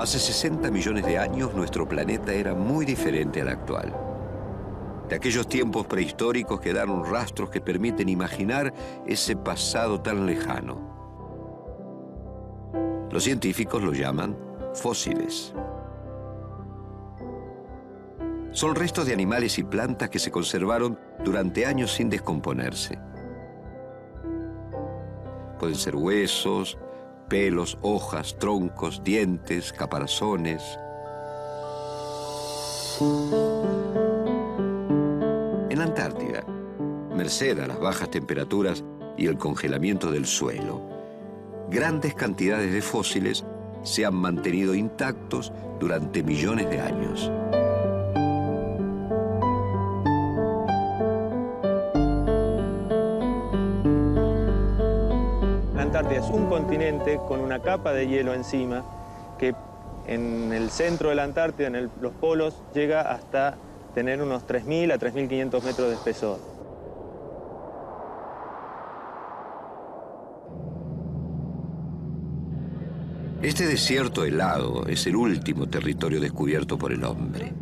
Hace 60 millones de años nuestro planeta era muy diferente al actual. De aquellos tiempos prehistóricos quedaron rastros que permiten imaginar ese pasado tan lejano. Los científicos lo llaman fósiles. Son restos de animales y plantas que se conservaron durante años sin descomponerse. Pueden ser huesos, pelos, hojas, troncos, dientes, caparazones. En la Antártida, merced a las bajas temperaturas y el congelamiento del suelo, grandes cantidades de fósiles se han mantenido intactos durante millones de años. La Antártida es un continente con una capa de hielo encima que en el centro de la Antártida, en los polos, llega hasta tener unos 3.000 a 3.500 metros de espesor. Este desierto helado es el último territorio descubierto por el hombre.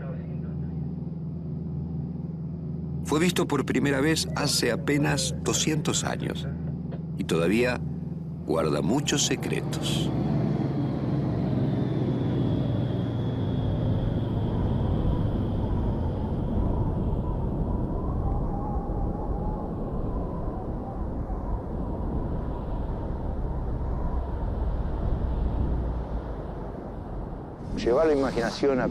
Fue visto por primera vez hace apenas 200 años y todavía guarda muchos secretos. Llevar la imaginación a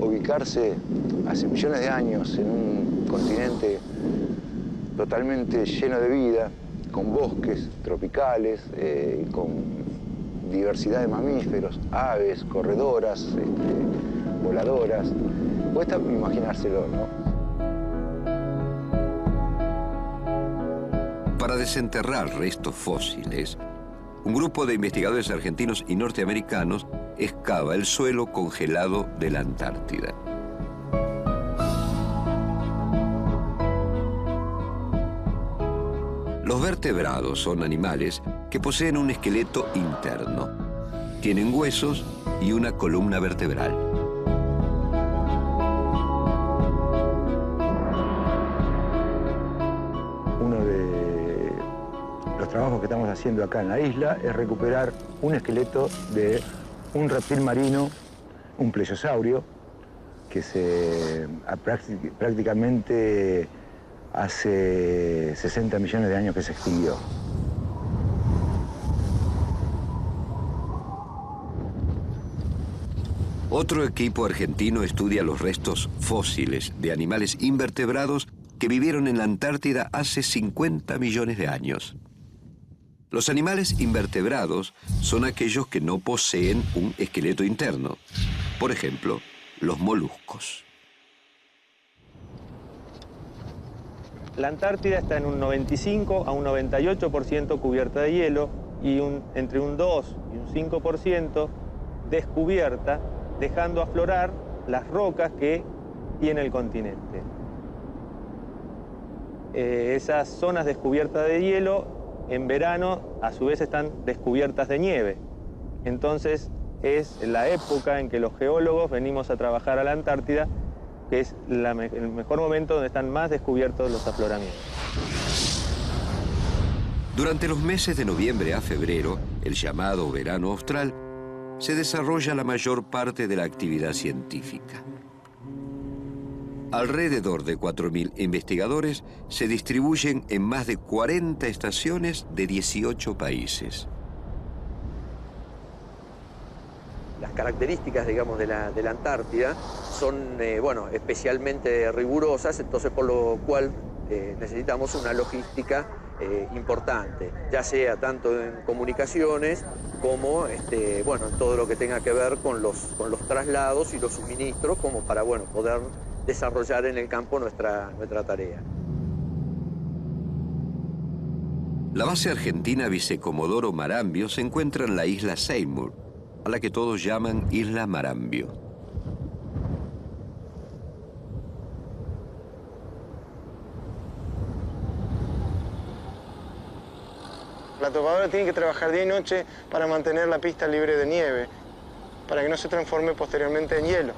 ubicarse hace millones de años en un continente totalmente lleno de vida, con bosques tropicales, con diversidad de mamíferos, aves, corredoras, voladoras. Cuesta imaginárselo, ¿no? Para desenterrar restos fósiles, un grupo de investigadores argentinos y norteamericanos excava el suelo congelado de la Antártida. Los vertebrados son animales que poseen un esqueleto interno. Tienen huesos y una columna vertebral. Uno de los trabajos que estamos haciendo acá en la isla es recuperar un esqueleto de un reptil marino, un plesiosaurio, que prácticamente hace 60 millones de años que se extinguió. Otro equipo argentino estudia los restos fósiles de animales invertebrados que vivieron en la Antártida hace 50 millones de años. Los animales invertebrados son aquellos que no poseen un esqueleto interno. Por ejemplo, los moluscos. La Antártida está en un 95 a un 98% cubierta de hielo y entre un 2 y un 5% descubierta, dejando aflorar las rocas que tiene el continente. Esas zonas descubiertas de hielo en verano a su vez están descubiertas de nieve. Entonces es la época en que los geólogos venimos a trabajar a la Antártida, que es el mejor momento donde están más descubiertos los afloramientos. Durante los meses de noviembre a febrero, el llamado verano austral, se desarrolla la mayor parte de la actividad científica. Alrededor de 4.000 investigadores se distribuyen en más de 40 estaciones de 18 países. Las características, digamos, de la Antártida son, bueno, especialmente rigurosas, entonces por lo cual necesitamos una logística importante, ya sea tanto en comunicaciones como, bueno, en todo lo que tenga que ver con los traslados y los suministros, como para, bueno, poder desarrollar en el campo nuestra tarea. La base argentina Vicecomodoro Marambio se encuentra en la isla Seymour, a la que todos llaman Isla Marambio. La topadora tiene que trabajar día y noche para mantener la pista libre de nieve. para que no se transforme posteriormente en hielo.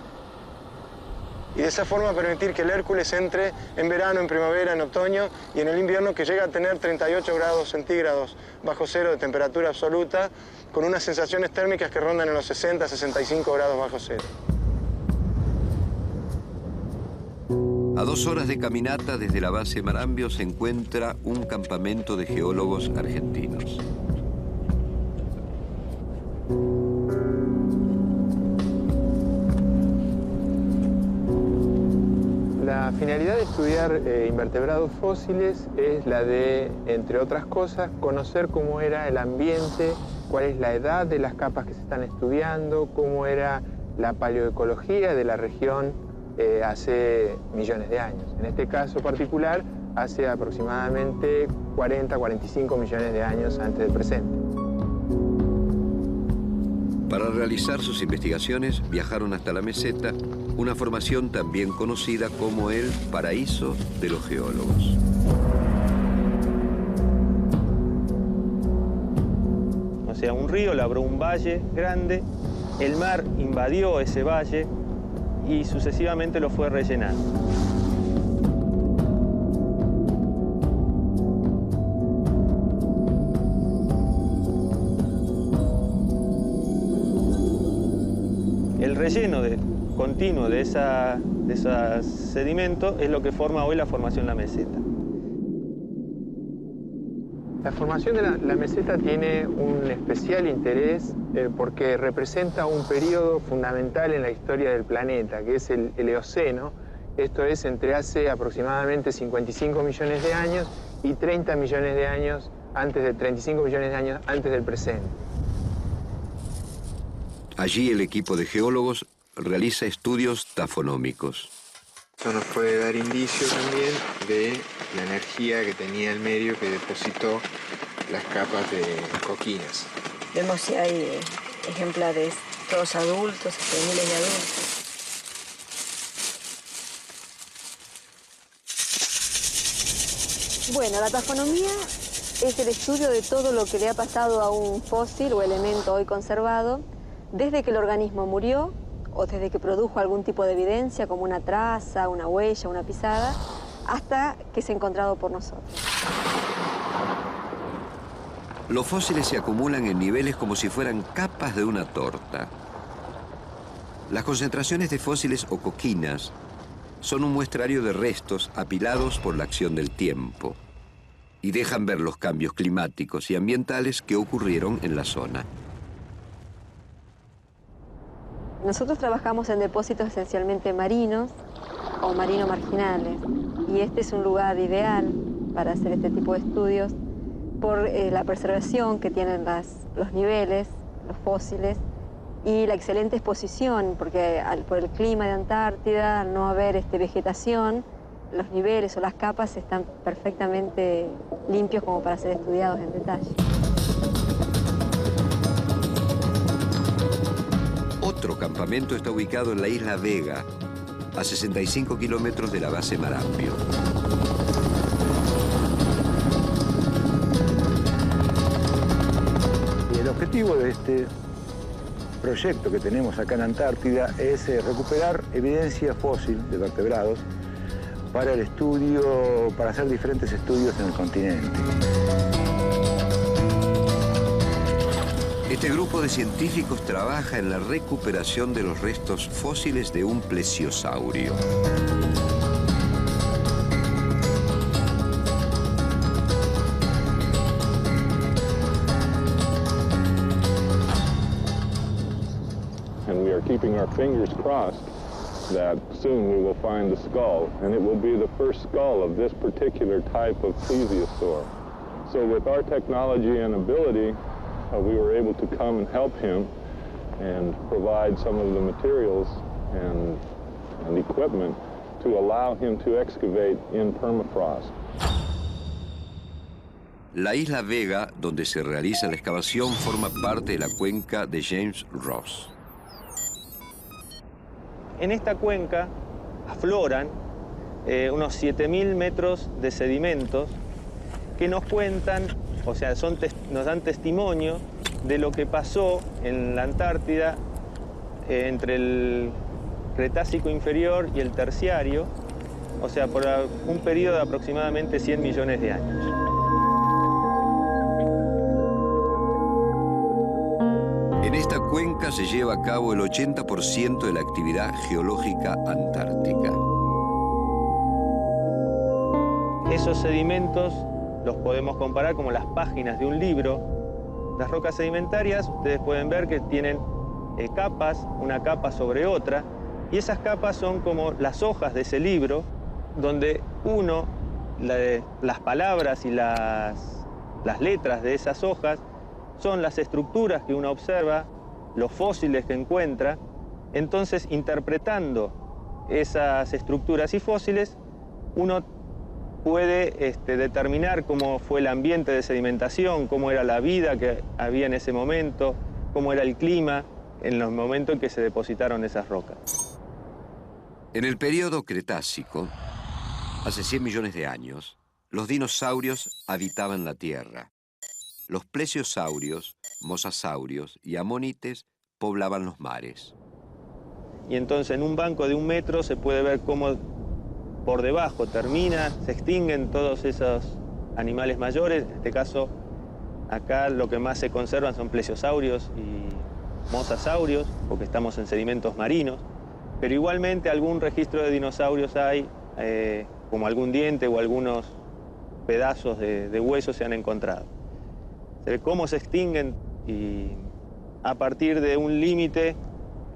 Y de esa forma permitir que el Hércules entre en verano, en primavera, en otoño y en el invierno, que llega a tener 38 grados centígrados bajo cero de temperatura absoluta, con unas sensaciones térmicas que rondan en los 60, 65 grados bajo cero. A 2 horas de caminata desde la base Marambio se encuentra un campamento de geólogos argentinos. La finalidad de estudiar invertebrados fósiles es la de, entre otras cosas, conocer cómo era el ambiente, cuál es la edad de las capas que se están estudiando, cómo era la paleoecología de la región hace millones de años. En este caso particular, hace aproximadamente 40-45 millones de años antes del presente. Para realizar sus investigaciones viajaron hasta la meseta, una formación también conocida como el paraíso de los geólogos. O sea, un río labró un valle grande, el mar invadió ese valle y sucesivamente lo fue rellenando. El relleno continuo de esos sedimentos es lo que forma hoy la formación de la meseta. La formación de la meseta tiene un especial interés porque representa un periodo fundamental en la historia del planeta, que es el Eoceno. Esto es entre hace aproximadamente 55 millones de años y 30 millones de años antes de 35 millones de años antes del presente. Allí el equipo de geólogos realiza estudios tafonómicos. Esto nos puede dar indicio también de la energía que tenía el medio que depositó las capas de coquinas. Vemos si hay ejemplares todos adultos, miles de adultos. Bueno, la tafonomía es el estudio de todo lo que le ha pasado a un fósil o elemento hoy conservado desde que el organismo murió o desde que produjo algún tipo de evidencia como una traza, una huella, una pisada, hasta que se ha encontrado por nosotros. Los fósiles se acumulan en niveles como si fueran capas de una torta. Las concentraciones de fósiles o coquinas son un muestrario de restos apilados por la acción del tiempo y dejan ver los cambios climáticos y ambientales que ocurrieron en la zona. Nosotros trabajamos en depósitos esencialmente marinos o marino-marginales y este es un lugar ideal para hacer este tipo de estudios por la preservación que tienen los niveles, los fósiles y la excelente exposición, porque por el clima de Antártida, al no haber vegetación, los niveles o las capas están perfectamente limpios como para ser estudiados en detalle. Otro campamento está ubicado en la isla Vega, a 65 kilómetros de la base Marambio. Y el objetivo de este proyecto que tenemos acá en Antártida es recuperar evidencia fósil de vertebrados para el estudio, para hacer diferentes estudios en el continente. Este grupo de científicos trabaja en la recuperación de los restos fósiles de un plesiosaurio. And we are keeping our fingers crossed that soon we will find the skull, and it will be the first skull of this particular type of plesiosaur. So with our technology and ability, we were able to come and help him and provide some of the materials and equipment to allow him to excavate in permafrost. La isla Vega, donde se realiza la excavación, forma parte de la cuenca de James Ross. En esta cuenca afloran unos 7.000 metros de sedimentos que nos cuentan, o sea, nos dan testimonio de lo que pasó en la Antártida entre el Cretácico inferior y el Terciario, o sea, por un periodo de aproximadamente 100 millones de años. En esta cuenca se lleva a cabo el 80% de la actividad geológica antártica. Esos sedimentos los podemos comparar como las páginas de un libro. Las rocas sedimentarias, ustedes pueden ver que tienen capas, una capa sobre otra, y esas capas son como las hojas de ese libro, donde las palabras y las letras de esas hojas son las estructuras que uno observa, los fósiles que encuentra. Entonces, interpretando esas estructuras y fósiles, uno puede determinar cómo fue el ambiente de sedimentación, cómo era la vida que había en ese momento, cómo era el clima en los momentos en que se depositaron esas rocas. En el período Cretácico, hace 100 millones de años, los dinosaurios habitaban la Tierra. Los plesiosaurios, mosasaurios y amonites poblaban los mares. Y entonces en un banco de 1 metro se puede ver cómo por debajo se extinguen todos esos animales mayores. En este caso, acá lo que más se conservan son plesiosaurios y mosasaurios, porque estamos en sedimentos marinos. Pero igualmente algún registro de dinosaurios hay, como algún diente o algunos pedazos de hueso se han encontrado. Se ve cómo se extinguen y a partir de un límite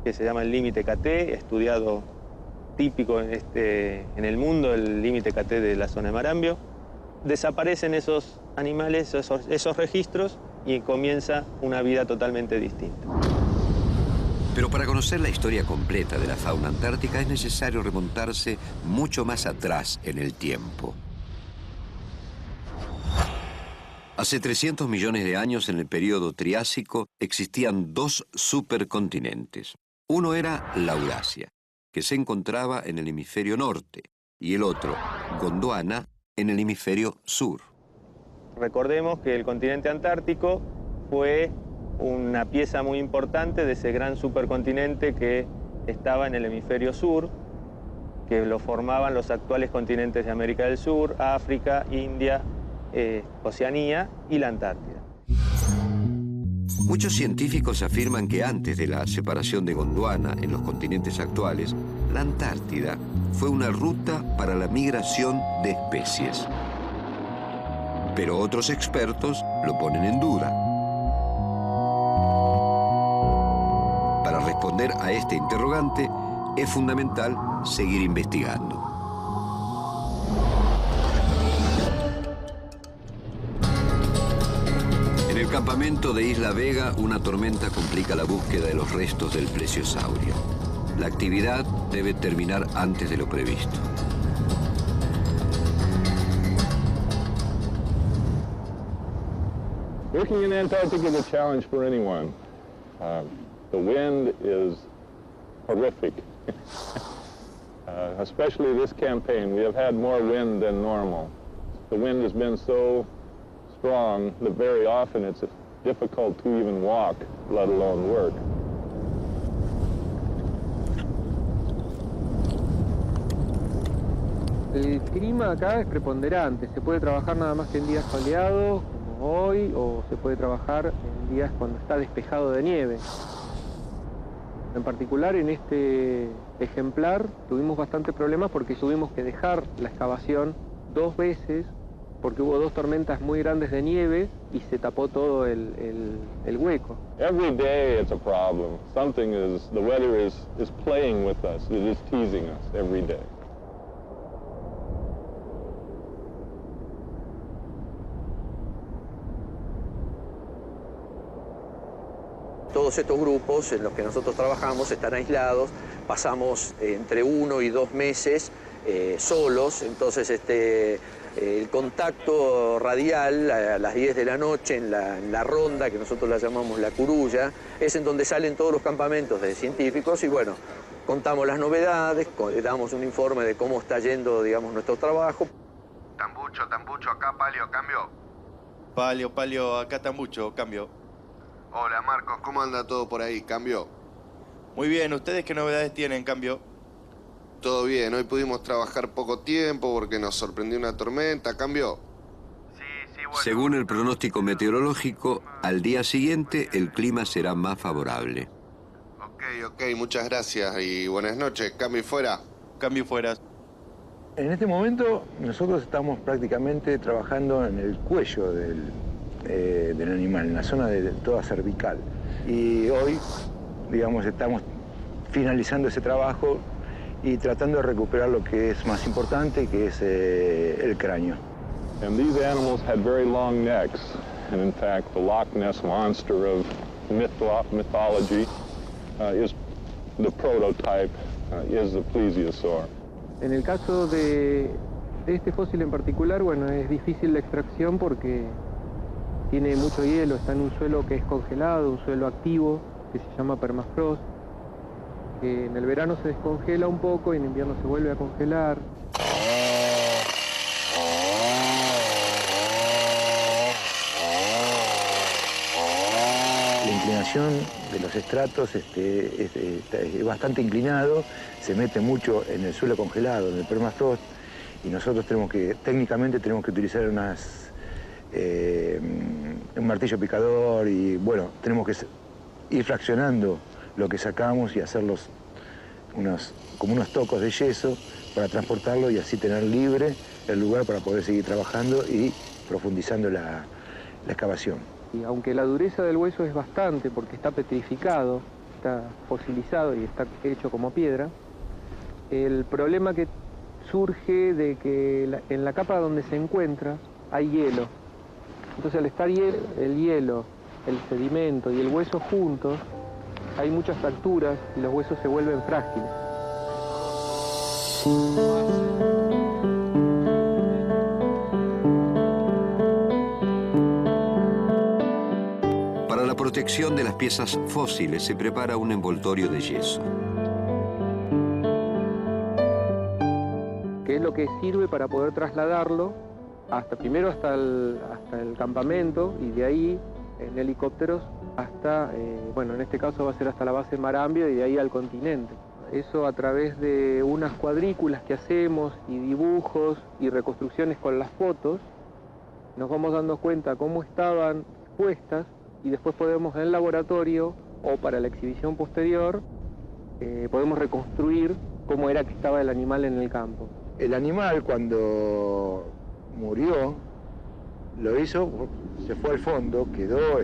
que se llama el límite KT, estudiado típico en el mundo, el límite KT de la zona de Marambio, desaparecen esos animales, esos registros, y comienza una vida totalmente distinta. Pero para conocer la historia completa de la fauna antártica es necesario remontarse mucho más atrás en el tiempo. Hace 300 millones de años, en el período Triásico, existían 2 supercontinentes. Uno era la Eurasia, que se encontraba en el hemisferio norte, y el otro, Gondwana, en el hemisferio sur. Recordemos que el continente antártico fue una pieza muy importante de ese gran supercontinente que estaba en el hemisferio sur, que lo formaban los actuales continentes de América del Sur, África, India, Oceanía y la Antártida. Muchos científicos afirman que antes de la separación de Gondwana en los continentes actuales, la Antártida fue una ruta para la migración de especies. Pero otros expertos lo ponen en duda. Para responder a este interrogante, es fundamental seguir investigando. En el campamento de Isla Vega, una tormenta complica la búsqueda de los restos del plesiosaurio. La actividad debe terminar antes de lo previsto. Working in Antarctica is a challenge for anyone. The wind is horrific. Especially this campaign, we have had more wind than normal. The wind has been so strong that very often it's difficult to even walk, let alone work. El clima acá es preponderante. Se puede trabajar nada más que en días soleados, como hoy, o se puede trabajar en días cuando está despejado de nieve. En particular, en este ejemplar tuvimos bastantes problemas porque tuvimos que dejar la excavación 2 veces porque hubo 2 tormentas muy grandes de nieve y se tapó todo el hueco. Every day it's a problem. The weather is playing with us. It is teasing us every day. Todos estos grupos en los que nosotros trabajamos están aislados, pasamos entre 1 y 2 meses solos, entonces el contacto radial a las 10 de la noche en la ronda, que nosotros la llamamos la curulla, es en donde salen todos los campamentos de científicos y bueno, contamos las novedades, damos un informe de cómo está yendo, digamos, nuestro trabajo. Tambucho, acá Palio, cambio. Palio, acá Tambucho, cambio. Hola Marcos, ¿cómo anda todo por ahí? ¿Cambio? Muy bien, ¿ustedes qué novedades tienen, en cambio? Todo bien, hoy pudimos trabajar poco tiempo porque nos sorprendió una tormenta. ¿Cambió? Bueno. Según el pronóstico meteorológico, al día siguiente el clima será más favorable. Ok, muchas gracias y buenas noches. Cambio fuera. Cambio fuera. En este momento nosotros estamos prácticamente trabajando en el cuello del animal, en la zona de toda cervical. Y hoy, digamos, estamos finalizando ese trabajo y tratando de recuperar lo que es más importante, que es el cráneo. And these animals had very long necks, and in fact the Loch Ness monster of mythology is the prototype, is the plesiosaur. En el caso de este fósil en particular, bueno, es difícil la extracción porque tiene mucho hielo, está en un suelo que es congelado, un suelo activo, que se llama permafrost, que en el verano se descongela un poco y en invierno se vuelve a congelar. La inclinación de los estratos es bastante inclinado, se mete mucho en el suelo congelado, en el permafrost, y nosotros técnicamente tenemos que utilizar un martillo picador y, bueno, tenemos que ir fraccionando lo que sacamos y hacerlos como unos tocos de yeso para transportarlo y así tener libre el lugar para poder seguir trabajando y profundizando la excavación. Y aunque la dureza del hueso es bastante porque está petrificado, está fosilizado y está hecho como piedra, el problema que surge de que en la capa donde se encuentra hay hielo. Entonces al estar el hielo, el sedimento y el hueso juntos, hay muchas fracturas y los huesos se vuelven frágiles. Para la protección de las piezas fósiles se prepara un envoltorio de yeso. Que es lo que sirve para poder trasladarlo primero hasta el campamento y de ahí en helicópteros hasta, bueno, en este caso va a ser hasta la base Marambio y de ahí al continente. Eso a través de unas cuadrículas que hacemos y dibujos y reconstrucciones con las fotos, nos vamos dando cuenta cómo estaban puestas y después podemos en el laboratorio o para la exhibición posterior, podemos reconstruir cómo era que estaba el animal en el campo. El animal cuando murió, lo hizo, se fue al fondo, quedó,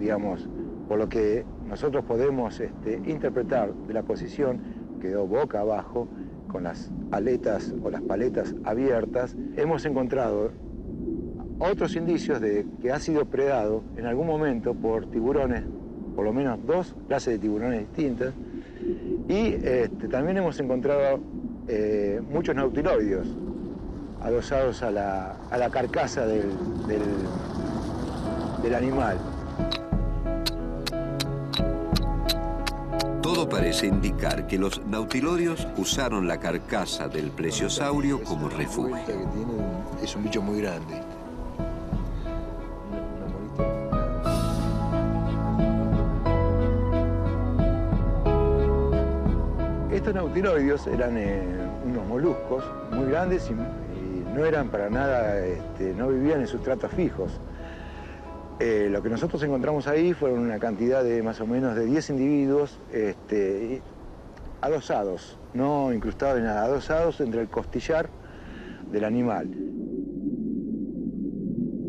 digamos, por lo que nosotros podemos interpretar de la posición, quedó boca abajo, con las aletas o las paletas abiertas. Hemos encontrado otros indicios de que ha sido predado en algún momento por tiburones, por lo menos 2 clases de tiburones distintas, y también hemos encontrado muchos nautiloideos adosados a la carcasa del animal. Todo parece indicar que los nautilodios usaron la carcasa del plesiosaurio como refugio. Es un bicho muy grande. Estos nautiloideos eran unos moluscos muy grandes y no eran para nada, no vivían en sustratos fijos. Lo que nosotros encontramos ahí fueron una cantidad de más o menos de 10 individuos adosados, no incrustados en nada, adosados entre el costillar del animal.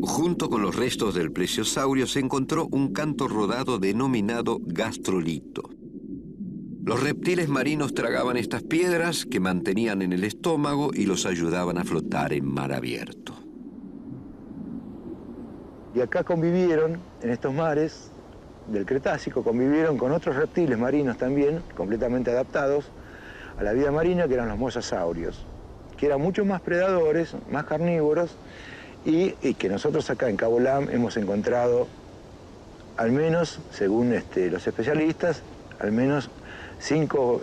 Junto con los restos del plesiosaurio se encontró un canto rodado denominado gastrolito. Los reptiles marinos tragaban estas piedras que mantenían en el estómago y los ayudaban a flotar en mar abierto. Y acá convivieron, en estos mares del Cretácico, convivieron con otros reptiles marinos también, completamente adaptados a la vida marina, que eran los mosasaurios, que eran mucho más predadores, más carnívoros, y que nosotros acá en Cabo Lam hemos encontrado, al menos, según los especialistas, al menos 5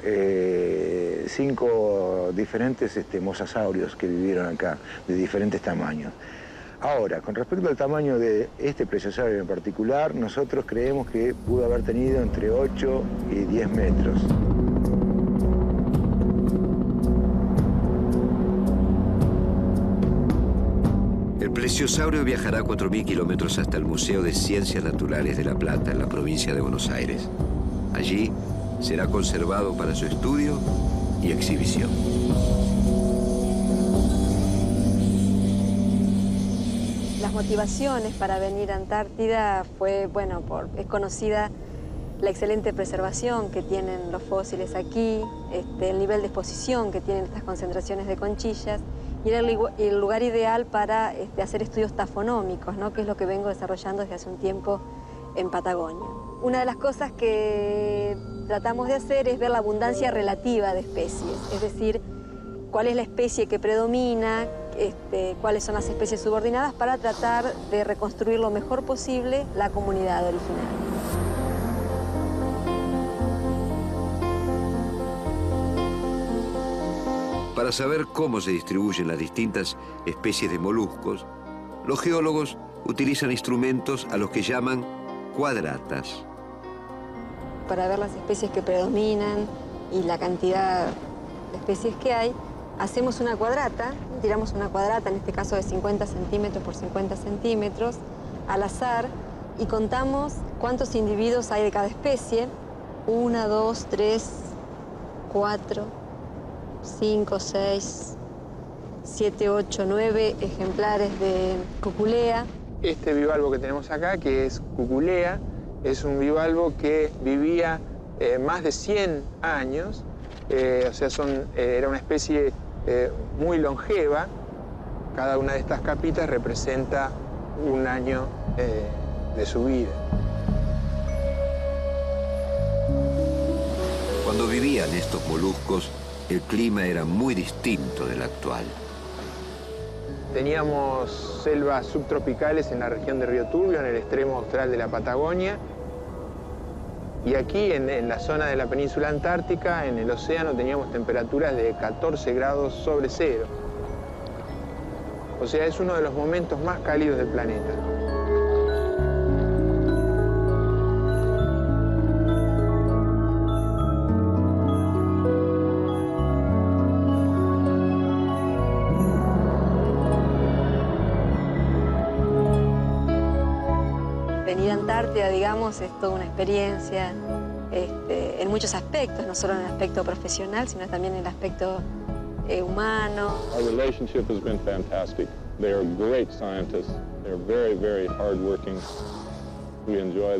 diferentes mosasaurios que vivieron acá, de diferentes tamaños. Ahora, con respecto al tamaño de este plesiosaurio en particular, nosotros creemos que pudo haber tenido entre 8 y 10 metros. El plesiosaurio viajará 4.000 kilómetros hasta el Museo de Ciencias Naturales de La Plata, en la provincia de Buenos Aires. Allí será conservado para su estudio y exhibición. Las motivaciones para venir a Antártida fue, bueno, es conocida la excelente preservación que tienen los fósiles aquí, el nivel de exposición que tienen estas concentraciones de conchillas, y era el lugar ideal para hacer estudios tafonómicos, ¿no? Que es lo que vengo desarrollando desde hace un tiempo en Patagonia. Una de las cosas que tratamos de hacer es ver la abundancia relativa de especies, es decir, cuál es la especie que predomina, cuáles son las especies subordinadas, para tratar de reconstruir lo mejor posible la comunidad original. Para saber cómo se distribuyen las distintas especies de moluscos, los geólogos utilizan instrumentos a los que llaman cuadratas. Para ver las especies que predominan y la cantidad de especies que hay, hacemos una cuadrata, tiramos una cuadrata, en este caso de 50 centímetros por 50 centímetros, al azar, y contamos cuántos individuos hay de cada especie. 1, 2, 3, 4, 5, 6, 7, 8, 9 ejemplares de cuculea. Este bivalvo que tenemos acá, que es cuculea, es un bivalvo que vivía más de 100 años, o sea, era una especie muy longeva. Cada una de estas capitas representa un año de su vida. Cuando vivían estos moluscos, el clima era muy distinto del actual. Teníamos selvas subtropicales en la región de Río Turbio, en el extremo austral de la Patagonia. Y aquí, en la zona de la península antártica, en el océano, teníamos temperaturas de 14 grados sobre cero. O sea, es uno de los momentos más cálidos del planeta. Venir a Antártida, digamos, es toda una experiencia en muchos aspectos, no solo en el aspecto profesional, sino también en el aspecto humano. Our relationship has been fantastic. They are great scientists. They're very, very hardworking. We enjoy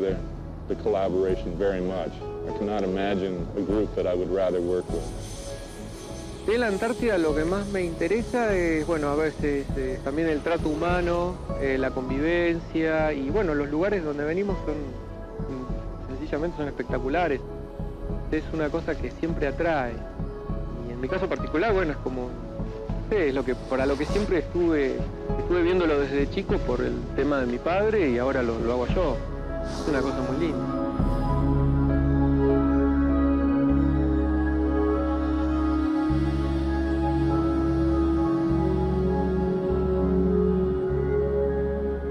the collaboration very much. I cannot imagine a group that I would rather work with. De la Antártida lo que más me interesa es, bueno, a veces también el trato humano, la convivencia, y bueno, los lugares donde venimos sencillamente son espectaculares. Es una cosa que siempre atrae. Y en mi caso particular, bueno, es como, no sé, es para lo que siempre estuve viéndolo desde chico por el tema de mi padre, y ahora lo hago yo. Es una cosa muy linda.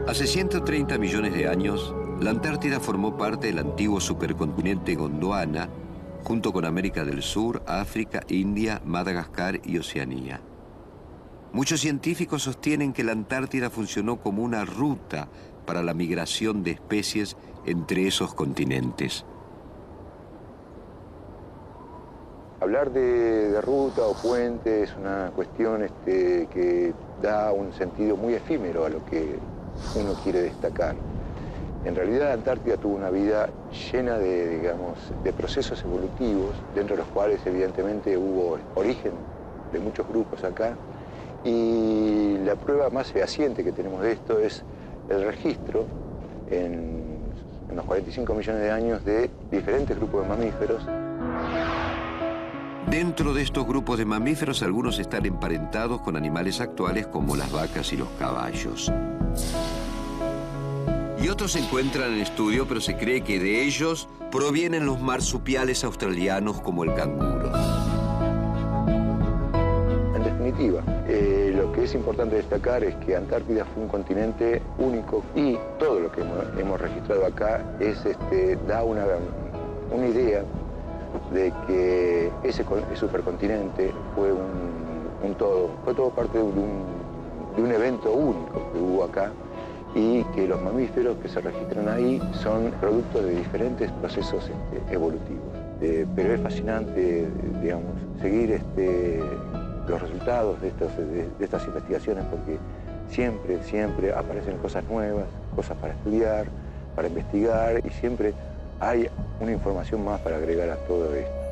Hace 130 millones de años, la Antártida formó parte del antiguo supercontinente Gondwana, junto con América del Sur, África, India, Madagascar y Oceanía. Muchos científicos sostienen que la Antártida funcionó como una ruta para la migración de especies entre esos continentes. Hablar de ruta o puente es una cuestión que da un sentido muy efímero a lo que uno quiere destacar. En realidad la Antártida tuvo una vida llena de procesos evolutivos, dentro de los cuales evidentemente hubo origen de muchos grupos acá, y la prueba más fehaciente que tenemos de esto es el registro en los 45 millones de años de diferentes grupos de mamíferos. Dentro de estos grupos de mamíferos, algunos están emparentados con animales actuales como las vacas y los caballos. Y otros se encuentran en estudio, pero se cree que de ellos provienen los marsupiales australianos como el canguro. En definitiva, lo que que es importante destacar es que Antártida fue un continente único y todo lo que hemos registrado acá da una idea de que ese supercontinente fue un todo. Fue todo parte de un evento único que hubo acá y que los mamíferos que se registran ahí son productos de diferentes procesos evolutivos. Pero es fascinante, digamos, seguir los resultados de estas investigaciones porque siempre aparecen cosas nuevas, cosas para estudiar, para investigar y siempre hay una información más para agregar a todo esto.